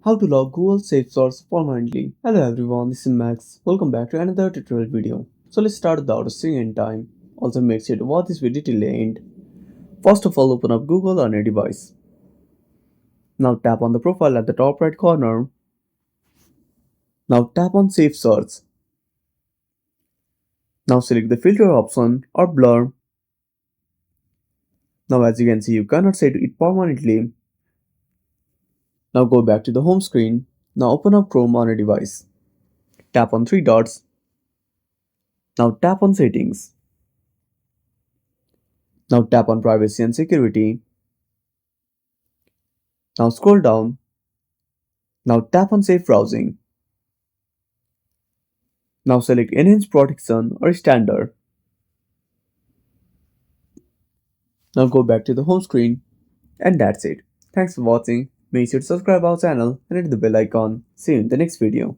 How to lock Google SafeSearch permanently. Hello everyone, this is Max. Welcome back to another tutorial video. So let's start without wasting any time. Also make sure to watch this video till the end. First of all, open up Google on your device. Now tap on the profile at the top right corner. Now tap on SafeSearch. Now select the filter option or blur. Now as you can see, you cannot set it permanently. Now go back to the home screen. Now open up Chrome on your device. Tap on three dots. Now tap on settings. Now tap on privacy and security. Now scroll down. Now tap on safe browsing. Now select enhanced protection or standard. Now go back to the home screen and that's it. Thanks for watching. Make sure to subscribe our channel and hit the bell icon. See you in the next video.